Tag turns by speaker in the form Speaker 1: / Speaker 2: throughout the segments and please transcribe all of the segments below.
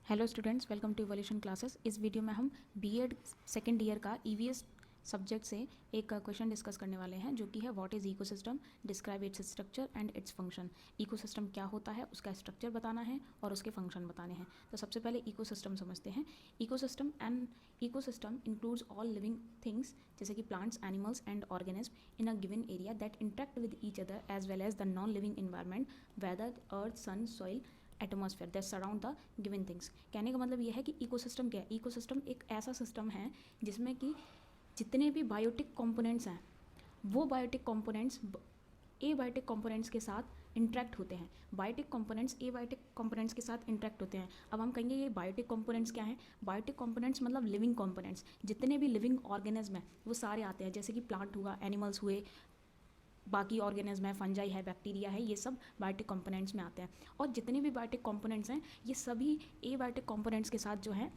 Speaker 1: Hello students, welcome to evolution classes. इस video में हम बीएड सेकेंड ईयर का ईवीएस सब्जेक्ट से एक क्वेश्चन डिस्कस करने वाले हैं, जो कि है what is ecosystem, describe its structure and its function. Ecosystem क्या होता है, उसका स्ट्रक्चर बताना है और उसके फंक्शन बताने हैं। तो सबसे पहले इकोसिस्टम समझते हैं। Ecosystem includes all living things, जैसे कि plants, animals and organism in a given area that interact with each other as well as the non living environment, weather, earth, sun, soil, atmosphere that surround the given things. कहने का मतलब यह है कि ecosystem क्या है। Ecosystem एक ऐसा सिस्टम है जिसमें कि जितने भी बायोटिक कंपोनेंट्स हैं, वो बायोटिक कंपोनेंट्स एबायोटिक कंपोनेंट्स के साथ इंटरेक्ट होते हैं। बायोटिक कंपोनेंट्स एबायोटिक कंपोनेंट्स के साथ इंटरेक्ट होते हैं। अब हम कहेंगे ये बायोटिक कंपोनेंट्स क्या हैं। बायोटिक कंपोनेंट्स मतलब लिविंग कंपोनेंट्स, जितने भी लिविंग ऑर्गेनिज्म हैं वो सारे आते हैं, जैसे कि प्लांट हुआ, एनिमल्स हुए, बाकी ऑर्गेनिज्म है, फंजाई है, बैक्टीरिया है, ये सब बायोटिक कंपोनेंट्स में आते हैं। और जितने भी बायोटिक कंपोनेंट्स हैं ये सभी एबायोटिक कंपोनेंट्स के साथ जो है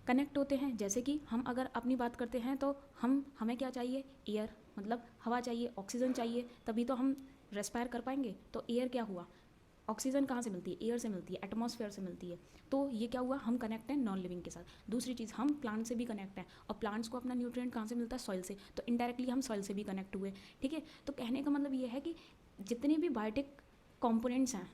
Speaker 1: कनेक्ट होते हैं। जैसे कि हम अगर अपनी बात करते हैं तो हमें क्या चाहिए, एयर, मतलब हवा चाहिए, ऑक्सीजन चाहिए, तभी तो हम रेस्पायर कर पाएंगे। तो एयर क्या हुआ, ऑक्सीजन कहाँ से मिलती है, एयर से मिलती है, एटमॉस्फेयर से मिलती है। तो ये क्या हुआ, हम कनेक्ट हैं नॉन लिविंग के साथ। दूसरी चीज़, हम प्लांट से भी कनेक्ट हैं, और प्लांट्स को अपना न्यूट्रिएंट कहाँ से मिलता है, सॉइल से। तो इनडायरेक्टली हम सॉइल से भी कनेक्ट हुए। ठीक है, तो कहने का मतलब ये है कि जितने भी बायोटिक कंपोनेंट्स हैं,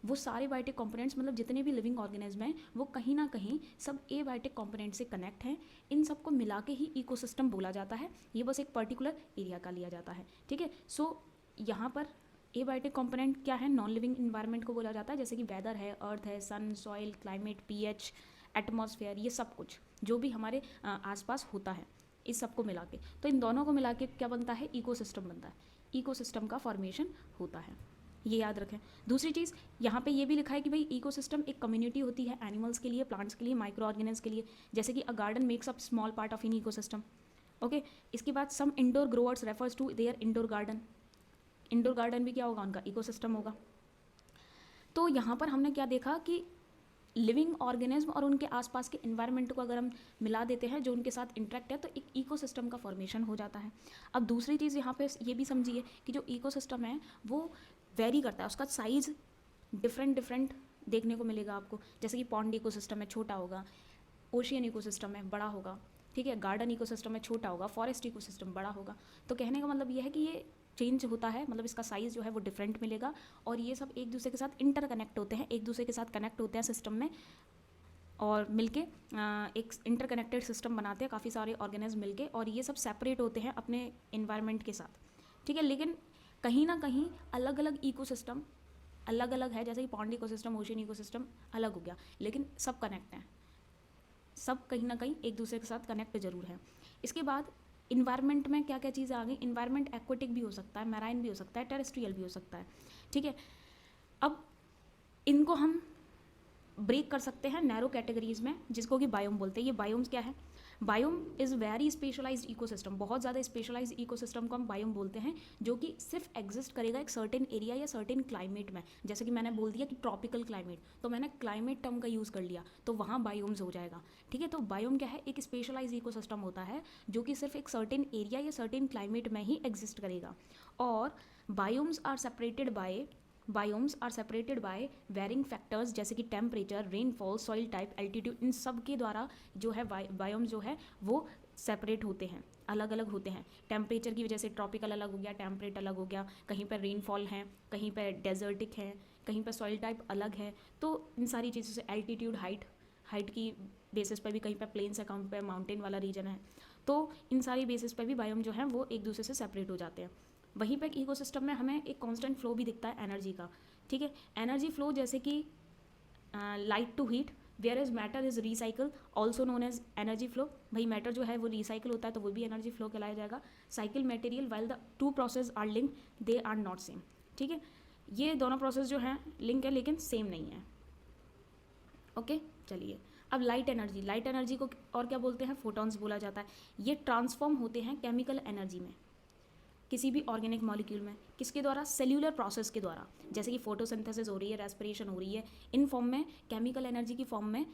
Speaker 1: वो सारे बायोटिक कंपोनेंट्स, मतलब जितने भी लिविंग ऑर्गेनिज्म हैं, वो कहीं ना कहीं सब एबायोटिक कंपोनेंट से कनेक्ट हैं। इन सबको मिला के ही इकोसिस्टम बोला जाता है। ये बस एक पर्टिकुलर एरिया का लिया जाता है। ठीक है, सो यहाँ पर एबायोटिक कंपोनेंट क्या है, नॉन लिविंग इन्वायरमेंट को बोला जाता है, जैसे कि वेदर है, अर्थ है, सन, सॉइल, क्लाइमेट, पीएच, एटमॉस्फेयर, ये सब कुछ जो भी हमारे आसपास होता है, इस सबको मिला के। तो इन दोनों को मिला के क्या बनता है, इकोसिस्टम बनता है। इकोसिस्टम का फॉर्मेशन होता है, ये याद रखें। दूसरी चीज़, यहाँ पे ये भी लिखा है कि भाई इकोसिस्टम एक कम्युनिटी होती है, एनिमल्स के लिए, प्लांट्स के लिए, माइक्रो ऑर्गेनिज्म के लिए। जैसे कि a garden makes up small part of in ecosystem. Okay, इसके बाद some indoor growers refers to their indoor garden. Indoor garden भी क्या होगा, उनका इकोसिस्टम होगा। तो यहाँ पर हमने क्या देखा कि लिविंग ऑर्गेनिज्म और उनके आसपास के इन्वायरमेंट को अगर हम मिला देते हैं, जो उनके साथ इंटरेक्ट है, तो एक इकोसिस्टम का फॉर्मेशन हो जाता है। अब दूसरी चीज़ यहाँ पे ये भी समझिए कि जो इकोसिस्टम है वो वेरी करता है, उसका साइज़ डिफरेंट डिफरेंट देखने को मिलेगा आपको। जैसे कि पॉन्ड इकोसिस्टम है, छोटा होगा, ओशियन इकोसिस्टम है, बड़ा होगा। ठीक है, गार्डन इकोसिस्टम है, छोटा होगा, फॉरेस्ट इकोसिस्टम बड़ा होगा। तो कहने का मतलब ये है कि ये चेंज होता है, मतलब इसका साइज़ जो है वो डिफरेंट मिलेगा। और ये सब एक दूसरे के साथ इंटरकनेक्ट होते हैं, एक दूसरे के साथ कनेक्ट होते हैं सिस्टम में, और मिलके एक इंटरकनेक्टेड सिस्टम बनाते हैं काफ़ी सारे ऑर्गेनिज्म मिलके। और ये सब सेपरेट होते हैं अपने इन्वायरमेंट के साथ। ठीक है, लेकिन कहीं ना कहीं अलग अलग इकोसिस्टम अलग अलग है, जैसे कि पॉन्ड इकोसिस्टम, ओशियन इकोसिस्टम अलग हो गया, लेकिन सब कनेक्ट हैं, सब कहीं ना कहीं एक दूसरे के साथ कनेक्ट जरूर है। इसके बाद इन्वायरमेंट में क्या क्या चीज़ें आ गई। इन्वायरमेंट एक्वेटिक भी हो सकता है, मैराइन भी हो सकता है, टेरेस्ट्रियल भी हो सकता है। ठीक है, अब इनको हम ब्रेक कर सकते हैं नैरो कैटेगरीज में, जिसको कि बायोम बोलते हैं। ये बायोम्स क्या है, biome is very specialised ecosystem. बहुत ज़्यादा स्पेशलाइज्ड इकोसिस्टम को हम बायोम बोलते हैं, जो कि सिर्फ एग्जिस्ट करेगा एक सर्टेन एरिया या सर्टेन क्लाइमेट में। जैसे कि मैंने बोल दिया कि ट्रॉपिकल क्लाइमेट, तो मैंने क्लाइमेट टर्म का यूज़ कर लिया, तो वहाँ बायोम्स हो जाएगा। ठीक है, तो बायोम क्या है, एक स्पेशलाइज इकोसिस्टम होता है जो कि सिर्फ एक सर्टेन एरिया या सर्टेन क्लाइमेट में ही एग्जिस्ट करेगा। और biomes are separated by varying factors, जैसे कि temperature, rainfall, soil type, altitude, इन सब के द्वारा जो है बायोम जो है वो सेपरेट होते हैं, अलग अलग होते हैं। टेम्परेचर की वजह से ट्रॉपिकल अलग हो गया, टेम्परेट अलग हो गया, कहीं पर रेनफॉल है, कहीं पर डेजर्टिक है, कहीं पर सॉइल टाइप अलग है। तो इन सारी चीज़ों से एल्टीट्यूड, हाइट की बेसिस पर भी, कहीं पर प्लेन्स है, कहीं पर माउंटेन वाला रीजन है, तो इन सारी बेसिस पर भी बायोम जो है वो एक दूसरे से सेपरेट हो जाते हैं। वहीं पर इकोसिस्टम में हमें एक कांस्टेंट फ्लो भी दिखता है एनर्जी का। ठीक है, एनर्जी फ्लो, जैसे कि light to heat, where is matter is recycle, also known as energy flow. भाई मैटर जो है वो रिसाइकल होता है, तो वो भी एनर्जी फ्लो कहलाया जाएगा। Cycle material, while the two process are link, they are not same. ठीक है, ये दोनों प्रोसेस जो हैं लिंक है लेकिन सेम नहीं है। ओके, चलिए अब लाइट एनर्जी को और क्या बोलते हैं, फोटॉन्स बोला जाता है। ये ट्रांसफॉर्म होते हैं केमिकल एनर्जी में, किसी भी ऑर्गेनिक मॉलिक्यूल में, किसके द्वारा, सेल्यूलर प्रोसेस के द्वारा। जैसे कि फोटोसिंथेसिस हो रही है, रेस्पिरेशन हो रही है, इन फॉर्म में, केमिकल एनर्जी की फॉर्म में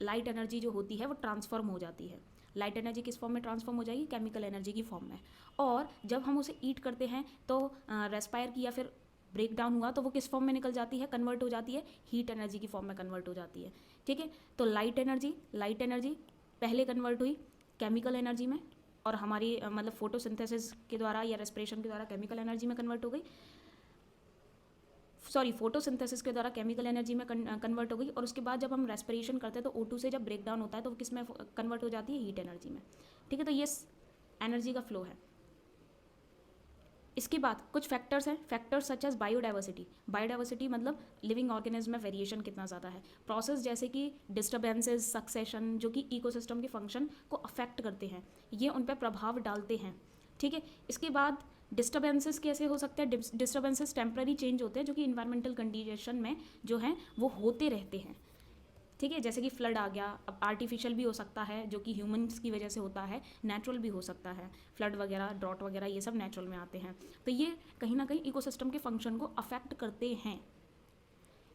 Speaker 1: लाइट एनर्जी जो होती है वो ट्रांसफॉर्म हो जाती है। लाइट एनर्जी किस फॉर्म में ट्रांसफॉर्म हो जाएगी, केमिकल एनर्जी की फॉर्म में। और जब हम उसे ईट करते हैं तो रेस्पायर किया, फिर ब्रेक डाउन हुआ, तो वो किस फॉर्म में निकल जाती है, कन्वर्ट हो जाती है, हीट एनर्जी की फॉर्म में कन्वर्ट हो जाती है। ठीक है। तो लाइट एनर्जी पहले कन्वर्ट हुई केमिकल एनर्जी में, और हमारी मतलब फोटोसिंथेसिस के द्वारा या रेस्पिरेशन के द्वारा केमिकल एनर्जी में कन्वर्ट हो गई, फोटोसिंथेसिस के द्वारा केमिकल एनर्जी में कन्वर्ट हो गई। और उसके बाद जब हम रेस्पिरेशन करते हैं तो O2 से जब ब्रेक डाउन होता है तो वो किस में कन्वर्ट हो जाती है, हीट एनर्जी में। ठीक है, तो ये एनर्जी का फ्लो है। इसके बाद कुछ फैक्टर्स हैं, फैक्टर्स सच एज बायोडाइवर्सिटी मतलब लिविंग ऑर्गेनिज्म में वेरिएशन कितना ज़्यादा है। प्रोसेस जैसे कि डिस्टर्बेंसेस, सक्सेशन, जो कि इकोसिस्टम के फंक्शन को अफेक्ट करते हैं, ये उन पर प्रभाव डालते हैं। ठीक है, इसके बाद डिस्टर्बेंसेस कैसे हो सकते हैं, डिस्टर्बेंसेस टेम्पररी चेंज होते हैं जो कि इन्वायरमेंटल कंडीशन में जो हैं वो होते रहते हैं। ठीक है, जैसे कि फ्लड आ गया, अब आर्टिफिशियल भी हो सकता है जो कि ह्यूमंस की वजह से होता है, नेचुरल भी हो सकता है, फ्लड वगैरह, ड्रॉट वगैरह, ये सब नेचुरल में आते हैं। तो ये कहीं ना कहीं इकोसिस्टम के फंक्शन को अफेक्ट करते हैं।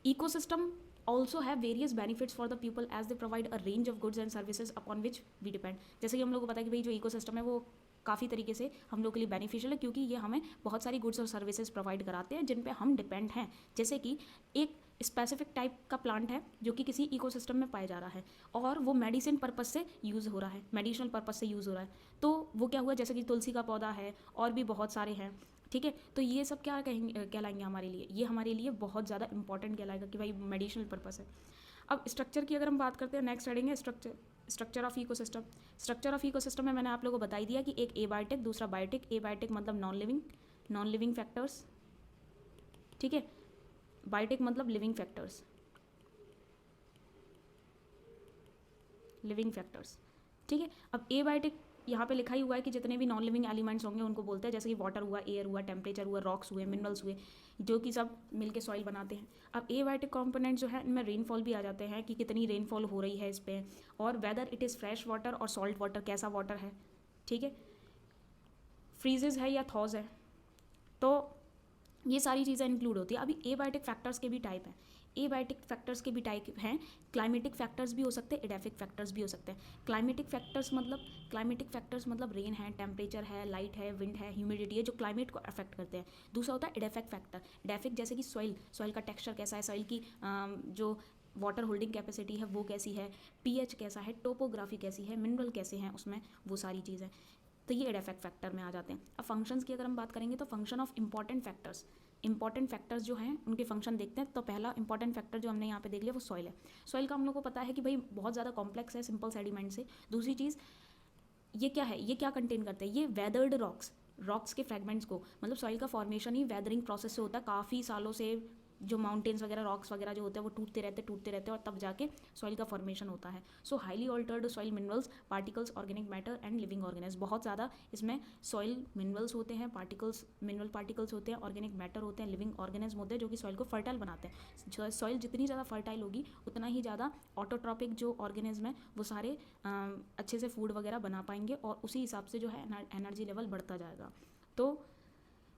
Speaker 1: Ecosystem also have various benefits for the people as they provide a range of goods and services upon which we depend. जैसे कि हम लोग को पता है कि भाई जो इकोसिस्टम है वो काफ़ी तरीके से हम लोग के लिए बेनिफिशियल है, क्योंकि ये हमें बहुत सारी गुड्स और सर्विसेज प्रोवाइड कराते हैं जिन पे हम डिपेंड हैं। जैसे कि एक स्पेसिफिक टाइप का प्लांट है जो कि किसी इकोसिस्टम में पाया जा रहा है और वो मेडिसिन पर्पस से यूज़ हो रहा है, मेडिसिनल पर्पस से यूज़ हो रहा है, तो वो क्या हुआ, जैसे कि तुलसी का पौधा है और भी बहुत सारे हैं। ठीक है, तो ये सब क्या कहेंगे, कहलाएंगे हमारे लिए, ये हमारे लिए बहुत ज़्यादा इंपॉर्टेंट कहलाएगा कि भाई मेडिसिनल पर्पस है। अब स्ट्रक्चर की अगर हम बात करते हैं, नेक्स्ट हेडिंग है structure of ecosystem. Structure of ecosystem में मैंने आप लोगों को बताई दिया कि एक एबायोटिक, दूसरा बायोटिक। एबायोटिक मतलब नॉन लिविंग फैक्टर्स, ठीक है, बायोटिक मतलब लिविंग फैक्टर्स, ठीक है। अब एबायोटिक यहाँ पे लिखा ही हुआ है कि जितने भी नॉन लिविंग एलिमेंट्स होंगे उनको बोलते हैं, जैसे कि वाटर हुआ, एयर हुआ, टेम्परेचर हुआ, रॉक्स हुए, मिनरल्स हुए, जो कि सब मिलके सॉइल बनाते हैं। अब एबायोटिक कंपोनेंट्स जो है इनमें रेनफॉल भी आ जाते हैं कि कितनी रेनफॉल हो रही है इस पर, और whether it is fresh water और सॉल्ट वाटर, कैसा वाटर है, ठीक है, फ्रीजेज है या थॉज है, तो ये सारी चीज़ें इंक्लूड होती है। अभी एबायोटिक फैक्टर्स के भी टाइप हैं, एबायोटिक फैक्टर्स के भी टाइप हैं, क्लाइमेटिक फैक्टर्स भी हो सकते हैं, एडेफिक फैक्टर्स भी हो सकते हैं। क्लाइमेटिक फैक्टर्स मतलब रेन है, टेम्परेचर है, लाइट है, विंड है, ह्यूमिडिटी है, जो क्लाइमेट को अफेक्ट करते हैं। दूसरा होता है एडेफिक फैक्टर। एडेफिक जैसे कि सॉइल का टेक्सचर कैसा है, सॉइल की जो वाटर होल्डिंग कैपेसिटी है वो कैसी है, पीएच कैसा है, टोपोग्राफी कैसी है, मिनरल कैसे हैं उसमें, वो सारी चीज़ें, तो ये एडेफेक्ट फैक्टर में आ जाते हैं। अब फंक्शंस की अगर हम बात करेंगे तो फंक्शन ऑफ इंपॉर्टेंट फैक्टर्स जो हैं उनके फंक्शन देखते हैं। तो पहला इंपॉर्टेंट फैक्टर जो हमने यहाँ पे देख लिया वो सॉइल है। सॉइल का हम लोग को पता है कि भाई बहुत ज़्यादा कॉम्प्लेक्स है सिंपल सेडिमेंट से। दूसरी चीज़ ये क्या है, ये क्या कंटेन करते हैं, ये वेदर्ड रॉक्स के फ्रेगमेंट्स को, मतलब सॉइल का फॉर्मेशन ही वेदरिंग प्रोसेस से होता है, काफ़ी सालों से जो माउंटेन्स वगैरह, रॉक्स वगैरह जो होते हैं वो टूटते रहते हैं और तब जाके सॉइल का फॉर्मेशन होता है। सो highly altered soil minerals, particles, organic matter and living organism, बहुत ज़्यादा इसमें सॉइल मिनरल्स होते हैं, मिनरल पार्टिकल्स होते हैं, ऑर्गेनिक मैटर होते हैं, लिविंग ऑर्गेनिज्म होते हैं जो कि सॉइल को फर्टाइल बनाते हैं। सॉइल जितनी ज़्यादा फर्टाइल होगी उतना ही ज़्यादा ऑटोट्रॉपिक जो ऑर्गेनिज्म है वो सारे अच्छे से फूड वगैरह बना पाएंगे और उसी हिसाब से जो है एनर्जी लेवल बढ़ता जाएगा। तो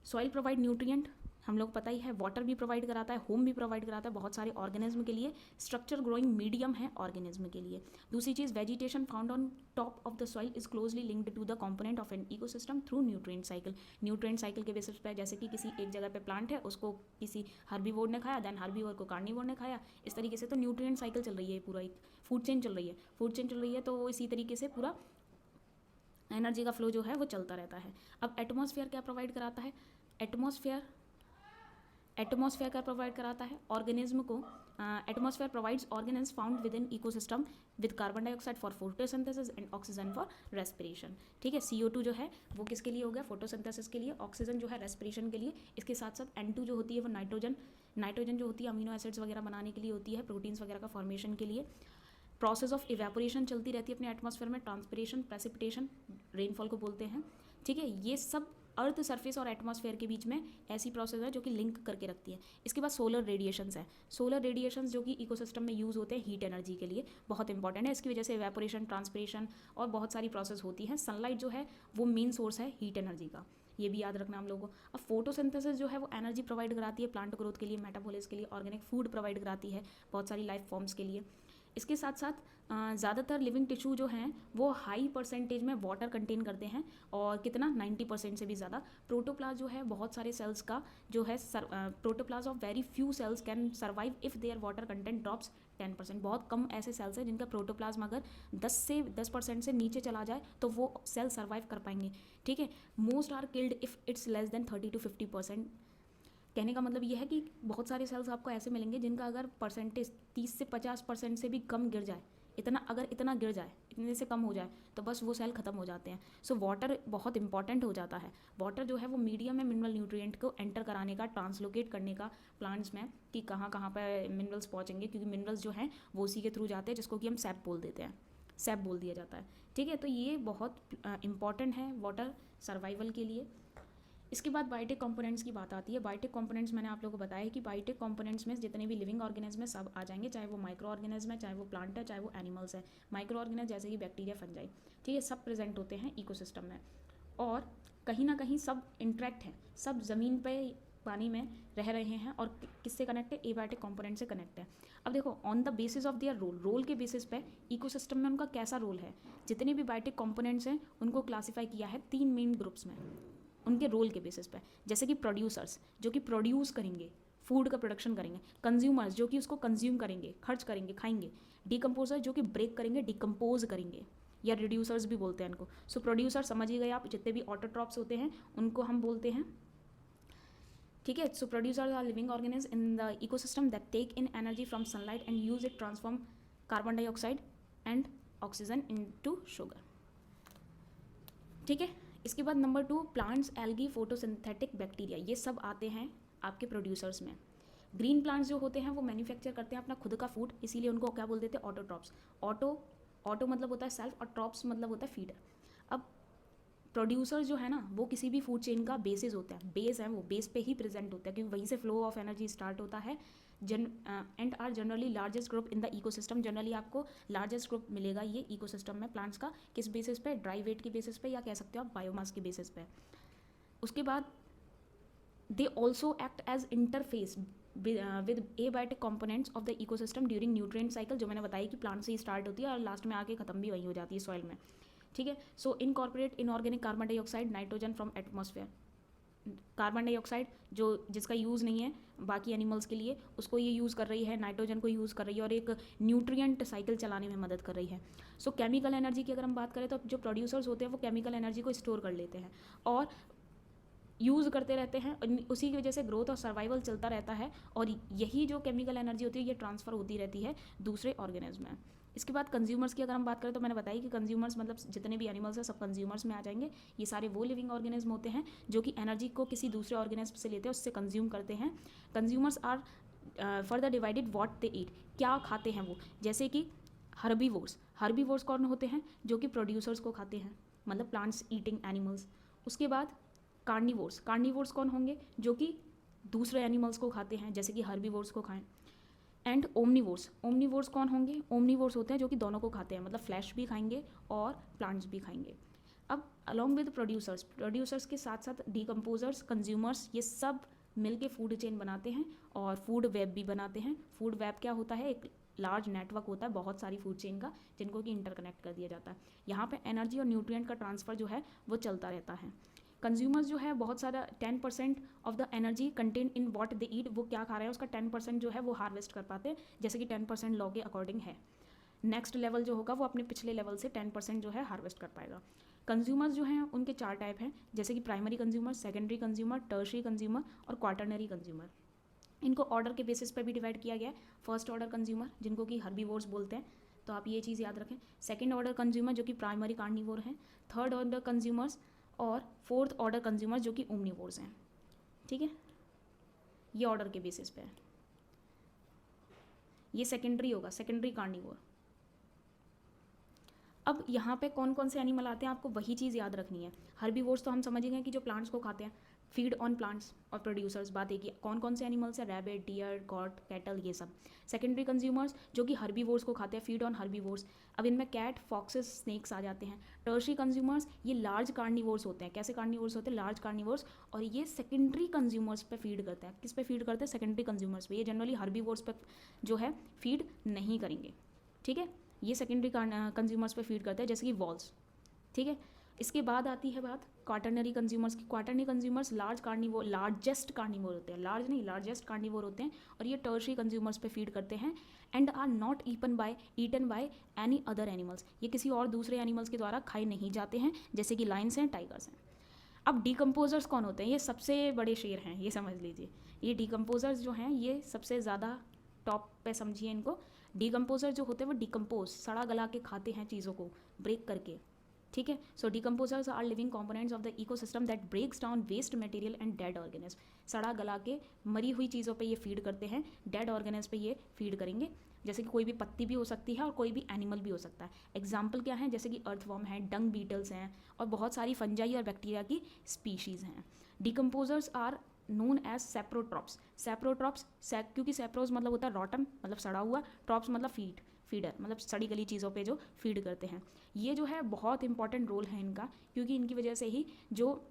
Speaker 1: सॉइल प्रोवाइड न्यूट्रिएंट, हम लोग पता ही है, वाटर भी प्रोवाइड कराता है, होम भी प्रोवाइड कराता है बहुत सारे ऑर्गेनिज्म के लिए, स्ट्रक्चर ग्रोइंग मीडियम है ऑर्गेनिज्म के लिए। दूसरी चीज़, vegetation found on top of the soil is closely linked to the component of an ecosystem through nutrient cycle के बेसिस पे, जैसे कि किसी एक जगह पे प्लांट है, उसको किसी हर्बीवोर ने खाया, देन हर्बीवोर को कार्निवोर ने खाया, इस तरीके से तो न्यूट्रिएंट साइकिल चल रही है, पूरा एक फूड चेन चल रही है, तो इसी तरीके से पूरा एनर्जी का फ्लो जो है वो चलता रहता है। अब एटमॉस्फेयर क्या प्रोवाइड कराता है, एटमॉस्फेयर का प्रोवाइड कराता है ऑर्गेनिज्म को। Atmosphere provides organism found with in ecosystem with carbon dioxide for photosynthesis and oxygen for respiration. ठीक है, CO2 जो है वो किसके लिए हो गया, फोटोसिंथेसिस के लिए, ऑक्सीजन जो है रेस्पिरेशन के लिए, इसके साथ साथ N2 जो होती है वो नाइट्रोजन जो होती है अमीनो एसिड्स वगैरह बनाने के लिए होती है, प्रोटीन्स वगैरह का फॉर्मेशन के लिए। प्रोसेस ऑफ इवेपोरेशन चलती रहती है अपने एटमॉस्फेयर में, ट्रांसपिरेशन, प्रेसिपिटेशन, रेनफॉल को बोलते हैं। ठीक है, ये सब अर्थ सरफेस और एटमॉस्फेयर के बीच में ऐसी प्रोसेस है जो कि लिंक करके रखती है। इसके बाद सोलर रेडिएशंस है, सोलर रेडिएशंस जो कि इकोसिस्टम में यूज़ होते हैं हीट एनर्जी के लिए, बहुत इंपॉर्टेंट है। इसकी वजह से इवेपोरेशन, ट्रांसपिरेशन और बहुत सारी प्रोसेस होती हैं। सनलाइट जो है वो मेन सोर्स है हीट एनर्जी का, ये भी याद रखना हम लोगों को। अब फोटोसिंथेसिस जो है वो एनर्जी प्रोवाइड कराती है प्लांट ग्रोथ के लिए, मेटाबॉलिज्म के लिए, ऑर्गेनिक फूड प्रोवाइड कराती है बहुत सारी लाइफ फॉर्म्स के लिए। इसके साथ साथ ज़्यादातर लिविंग टिश्यू जो हैं वो हाई परसेंटेज में वाटर कंटेन करते हैं, और कितना 90% से भी ज़्यादा। प्रोटोप्लास्ट जो है बहुत सारे सेल्स का जो है, protoplast of very few cells can survive if their water content drops 10%। बहुत कम ऐसे सेल्स हैं जिनका प्रोटोप्लाज्म अगर 10% से नीचे चला जाए तो वो सेल सर्वाइव कर पाएंगे, ठीक है। Most are killed if it's less than 30 to 50%। कहने का मतलब ये है कि बहुत सारे सेल्स आपको ऐसे मिलेंगे जिनका अगर परसेंटेज 30 से 50% से भी कम गिर जाए, इतना गिर जाए, इतने से कम हो जाए तो बस वो सेल ख़त्म हो जाते हैं। सो वाटर बहुत इंपॉर्टेंट हो जाता है। वाटर जो है वो मीडियम है मिनरल न्यूट्रिएंट को एंटर कराने का, ट्रांसलोकेट करने का प्लांट्स में, कि कहाँ कहाँ पर मिनरल्स पहुँचेंगे, क्योंकि मिनरल्स जो हैं वो उसी के थ्रू जाते हैं, जिसको कि हम सैप बोल देते हैं, सैप बोल दिया जाता है, ठीक है। तो ये बहुत इंपॉर्टेंट है वाटर सर्वाइवल के लिए। इसके बाद बायोटिक कंपोनेंट्स की बात आती है। बायोटिक कंपोनेंट्स मैंने आप लोगों को बताया है कि बायोटिक कंपोनेंट्स में जितने भी लिविंग ऑर्गेनिज्म है सब आ जाएंगे, चाहे वो माइक्रो ऑर्गेनिज्म है, चाहे वो प्लांट है, चाहे वो एनिमल्स है। माइक्रो ऑर्गेनिज्म जैसे कि बैक्टीरिया, फंजाई, ठीक है, सब प्रेजेंट होते हैं इकोसिस्टम में, और कहीं ना कहीं सब इंट्रैक्ट हैं, सब ज़मीन पे पानी में रह रहे हैं, और किससे कनेक्ट है, एबायोटिक कंपोनेंट से कनेक्ट है। अब देखो, on the basis of their role के बेसिस पे इकोसिस्टम में उनका कैसा रोल है, जितने भी बायोटिक कंपोनेंट्स हैं उनको क्लासीफाई किया है 3 मेन ग्रुप्स में, उनके रोल के बेसिस पे। जैसे कि प्रोड्यूसर्स जो कि प्रोड्यूस करेंगे, फूड का प्रोडक्शन करेंगे। कंज्यूमर्स जो कि उसको कंज्यूम करेंगे, खर्च करेंगे, खाएंगे। डिकम्पोजर जो कि ब्रेक करेंगे, डिकम्पोज करेंगे, या रिड्यूसर्स भी बोलते हैं इनको। सो प्रोड्यूसर समझ ही गए आप, जितने भी ऑटोट्रॉप्स होते हैं उनको हम बोलते हैं, ठीक है। So producers are living organism in the ecosystem that take in energy from sunlight and use it transform carbon dioxide and oxygen into sugar, ठीक है। इसके बाद number 2, plants, algae, photosynthetic bacteria, ये सब आते हैं आपके प्रोड्यूसर्स में। ग्रीन प्लांट्स जो होते हैं वो मैन्युफैक्चर करते हैं अपना खुद का फूड, इसीलिए उनको क्या बोल देते हैं, ऑटोट्रॉप्स। ऑटो मतलब होता है सेल्फ, और ट्रॉप्स मतलब होता है फीडर। अब प्रोड्यूसर जो है ना वो किसी भी फूड चेन का बेसिस होता है, बेस है, वो बेस पे ही प्रेजेंट होता है, क्योंकि वहीं से फ्लो ऑफ एनर्जी स्टार्ट होता है। And are generally largest group in the ecosystem. Generally आपको लार्जेस्ट ग्रुप मिलेगा ये इकोसिस्टम में प्लांट्स का, किस बेसिस पे, ड्राई वेट के बेसिस पे, या कह सकते हो आप बायोमास के बेसिस पे। उसके बाद they also act as interface with abiotic components of the ecosystem during nutrient cycle, जो मैंने बताया कि प्लांट से ही स्टार्ट होती है और लास्ट में आके खत्म भी वही हो जाती है सॉइल में, ठीक है। So incorporate inorganic carbon dioxide, nitrogen from atmosphere. Carbon dioxide जो जिसका यूज़ नहीं है बाकी एनिमल्स के लिए, उसको ये यूज़ कर रही है, नाइट्रोजन को यूज़ कर रही है, और एक न्यूट्रिएंट साइकिल चलाने में मदद कर रही है। सो केमिकल एनर्जी की अगर हम बात करें तो जो प्रोड्यूसर्स होते हैं वो केमिकल एनर्जी को स्टोर कर लेते हैं और यूज़ करते रहते हैं, उसी की वजह से ग्रोथ और सर्वाइवल चलता रहता है, और यही जो केमिकल एनर्जी होती है ये ट्रांसफ़र होती रहती है दूसरे ऑर्गेनिज्म में। इसके बाद कंज्यूमर्स की अगर हम बात करें तो मैंने बताया कि कंज्यूमर्स मतलब जितने भी एनिमल्स हैं सब कंज्यूमर्स में आ जाएंगे। ये सारे वो लिविंग ऑर्गेनिज्म होते हैं जो कि एनर्जी को किसी दूसरे ऑर्गेनिज्म से लेते हैं, उससे कंज्यूम करते हैं। Consumers are further divided what they eat, क्या खाते हैं वो। जैसे कि हर्बीवोर्स कौन होते हैं, जो कि प्रोड्यूसर्स को खाते हैं, मतलब प्लांट्स ईटिंग एनिमल्स। उसके बाद कार्निवोर्स कौन होंगे, जो कि दूसरे एनिमल्स को खाते हैं, जैसे कि हर्बीवोर्स को खाएं। एंड ओमनीवोर्स कौन होंगे, ओमनीवोर्स होते हैं जो कि दोनों को खाते हैं, मतलब फ्लैश भी खाएंगे और प्लांट्स भी खाएंगे। अब अलॉन्ग विद प्रोड्यूसर्स के साथ साथ डिकम्पोजर्स, कंज्यूमर्स, ये सब मिलके फूड चेन बनाते हैं और फूड वेब भी बनाते हैं। फूड वेब क्या होता है, एक लार्ज नेटवर्क होता है बहुत सारी फूड चेन का, जिनको कि इंटरकनेक्ट कर दिया जाता है। यहाँ पे एनर्जी और न्यूट्रिएंट का ट्रांसफ़र जो है वो चलता रहता है। कंज्यूमर्स जो है बहुत सारा 10% of the energy content in what they eat, वो क्या खा रहे हैं उसका 10% जो है वो हार्वेस्ट कर पाते हैं, जैसे कि 10% लॉ के अकॉर्डिंग है। नेक्स्ट लेवल जो होगा वो अपने पिछले लेवल से 10% जो है हार्वेस्ट कर पाएगा। कंज्यूमर्स जो हैं उनके 4 टाइप हैं, जैसे कि primary consumer, secondary consumer, tertiary consumer और क्वाटरनरी कंज्यूमर। इनको ऑर्डर के बेसिस पर भी डिवाइड किया गया है। फर्स्ट ऑर्डर कंज्यूमर जिनको कि हर्बीवोर्स बोलते हैं, तो आप ये चीज़ याद रखें। सेकेंड ऑर्डर कंज्यूमर जो कि प्राइमरी कार्निवोर हैं, थर्ड ऑर्डर कंज्यूमर्स और फोर्थ ऑर्डर कंज्यूमर जो कि ओमनीवोर्स हैं, ठीक है। ये ऑर्डर के बेसिस पे है। ये सेकेंडरी होगा, सेकेंडरी कार्निवोर। अब यहाँ पे कौन कौन से एनिमल आते हैं आपको वही चीज़ याद रखनी है। हर्बीवोर्स तो हम समझ गए कि जो प्लांट्स को खाते हैं, फीड ऑन प्लांट्स, और प्रोड्यूसर्स बात एक ही, कौन कौन से एनिमल्स हैं, रैबिट, डियर, गॉट, कैटल, ये सब। सेकेंडरी कंज्यूमर्स जो कि हर्बीवोर्स को खाते हैं, फीड ऑन हर्बीवोर्स। अब इनमें कैट, फॉक्सेस, स्नेक्स आ जाते हैं। टर्शरी कंज्यूमर्स ये लार्ज कार्निवोर्स होते हैं। कैसे कार्निवोर्स होते हैं, लार्ज कार्निवोर्स, और ये सेकेंडरी कंज्यूमर्स पे फीड करते हैं। किस पे फीड करते हैं, सेकेंडरी कंज्यूमर्स पे। ये जनरली हर्बीवोर्स पे जो है फीड नहीं करेंगे, ठीक है। ये सेकेंडरी कंज्यूमर्स पे फीड करते हैं, जैसे कि वॉल्स, ठीक है। इसके बाद आती है बात क्वाटरनरी कंज्यूमर्स की। क्वाटरनरी कंज्यूमर्स लार्जेस्ट कार्निवोर होते हैं, लार्जेस्ट कार्निवोर होते हैं, और ये टर्शरी कंज्यूमर्स पे फीड करते हैं and are not eaten by any other animals. ये किसी और दूसरे एनिमल्स के द्वारा खाए नहीं जाते हैं, जैसे कि लायंस हैं, टाइगर्स हैं। अब डिकम्पोजर्स कौन होते हैं? ये सबसे बड़े शेर हैं, ये समझ लीजिए। ये डिकम्पोजर्स जो हैं ये सबसे ज़्यादा टॉप पे समझिए इनको। डिकम्पोजर जो होते हैं वो डिकम्पोज, सड़ा गला के खाते हैं चीज़ों को ब्रेक करके, ठीक है। So decomposers are living components of the ecosystem that breaks down waste material and dead organism. सड़ा गला के मरी हुई चीज़ों पे ये फीड करते हैं, डेड ऑर्गेनिज्म पे ये फीड करेंगे, जैसे कि कोई भी पत्ती भी हो सकती है और कोई भी एनिमल भी हो सकता है। एग्जाम्पल क्या है? जैसे कि अर्थवॉर्म है, डंग बीटल्स हैं, और बहुत सारी फंजाई और बैक्टीरिया की स्पीशीज़ हैं। Decomposers are known as saprotrophs. क्योंकि सेप्रोज मतलब होता है रॉटन, मतलब सड़ा हुआ, ट्रॉप्स मतलब फीडर, मतलब सड़ी गली चीज़ों पे जो फीड करते हैं। ये जो है बहुत इंपॉर्टेंट रोल है इनका, क्योंकि इनकी वजह से ही जो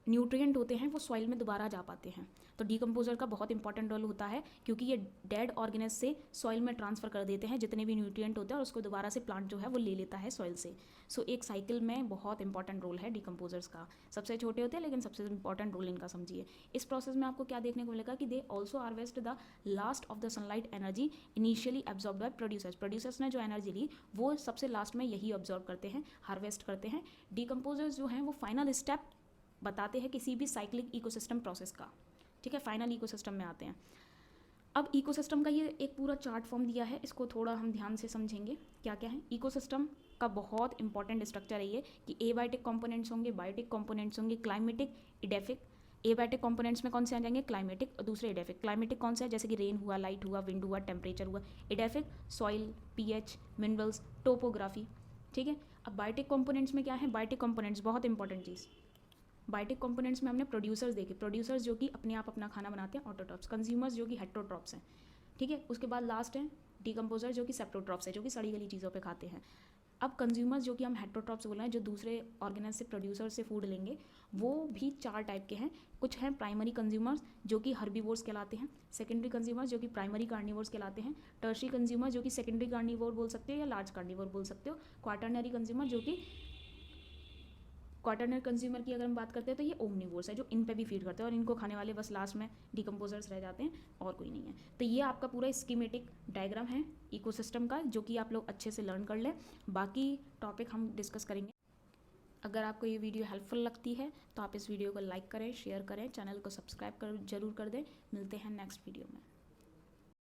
Speaker 1: न्यूट्रिएंट होते हैं वो सॉइल में दोबारा जा पाते हैं। तो डिकम्पोजर का बहुत इंपॉर्टेंट रोल होता है, क्योंकि ये डेड ऑर्गेनिज से सॉइल में ट्रांसफ़र कर देते हैं जितने भी न्यूट्रिएंट होते हैं, और उसको दोबारा से प्लांट जो है वो ले लेता है सॉइल से। सो एक साइकिल में बहुत इंपॉर्टेंट रोल है डिकम्पोजर्स का। सबसे छोटे होते हैं लेकिन सबसे इंपॉर्टेंट रोल इनका समझिए। इस प्रोसेस में आपको क्या देखने को मिलेगा कि they also harvest the last of the sunlight energy initially absorb by producers ने जो एनर्जी ली वो सबसे लास्ट में यही ऑब्जॉर्व करते हैं, हार्वेस्ट करते हैं। डिकम्पोजर्स जो हैं वो फाइनल स्टेप बताते हैं किसी भी साइक्लिक इकोसिस्टम प्रोसेस का, ठीक है। फाइनल इकोसिस्टम में आते हैं। अब इकोसिस्टम का ये एक पूरा चार्ट फॉर्म दिया है, इसको थोड़ा हम ध्यान से समझेंगे क्या क्या है। इकोसिस्टम का बहुत इंपॉर्टेंट स्ट्रक्चर है ये कि एबायोटिक कंपोनेंट्स होंगे, बायोटिक कंपोनेंट्स होंगे, क्लाइमेटिक, इडेफिक। एबायोटिक कंपोनेंट्स में कौन से आ जाएंगे? क्लाइमेटिक, और दूसरे इडेफिक। क्लाइमेटिक कौन सा है? जैसे कि रेन हुआ, लाइट हुआ, विंड हुआ, टेम्परेचर हुआ। Edaphic soil, pH, minerals, topography, ठीक है। अब बायोटिक कंपोनेंट्स में क्या है? बायोटिक कंपोनेंट्स बहुत इंपॉर्टेंट चीज़। बायोटिक कंपोनेंट्स में हमने प्रोड्यूसर्स देखे, प्रोड्यूसर्स जो कि अपने आप अपना खाना बनाते हैं, ऑटोट्रॉप्स। कंज्यूमर्स जो कि हेट्रोट्रॉप्स हैं, ठीक है। उसके बाद लास्ट है डिकम्पोजर जो कि सेप्रोट्रॉप्स है, जो कि सड़ी गली चीज़ों पे खाते हैं। अब कंज्यूमर्स जो कि हम हेट्रोट्रॉप्स बोल रहे हैं, जो दूसरे ऑर्गेनिज से, प्रोड्यूसर से फूड लेंगे, वो भी 4 टाइप के हैं। कुछ हैं प्राइमरी कंज्यूमर्स जो कि हर्बीवोर्स कहलाते हैं, सेकेंडरी कंज्यूमर्स जो कि प्राइमरी कार्निवोर्स कहलाते हैं, टर्शरी कंज्यूमर्स जो कि सेकेंडरी कार्निवोर बोल सकते हो या लार्ज कार्निवोर बोल सकते हो, क्वाटरनरी कंज्यूमर जो कि क्वाटरनरी कंज्यूमर की अगर हम बात करते हैं तो ये ओमनिवोर्स है, जो इन पे भी फीड करते हैं, और इनको खाने वाले बस लास्ट में डिकम्पोजर्स रह जाते हैं और कोई नहीं है। तो ये आपका पूरा स्कीमेटिक डायग्राम है इकोसिस्टम का, जो कि आप लोग अच्छे से लर्न कर लें। बाकी टॉपिक हम डिस्कस करेंगे। अगर आपको ये वीडियो हेल्पफुल लगती है तो आप इस वीडियो को लाइक करें, शेयर करें, चैनल को सब्सक्राइब जरूर कर दें। मिलते हैं नेक्स्ट वीडियो में।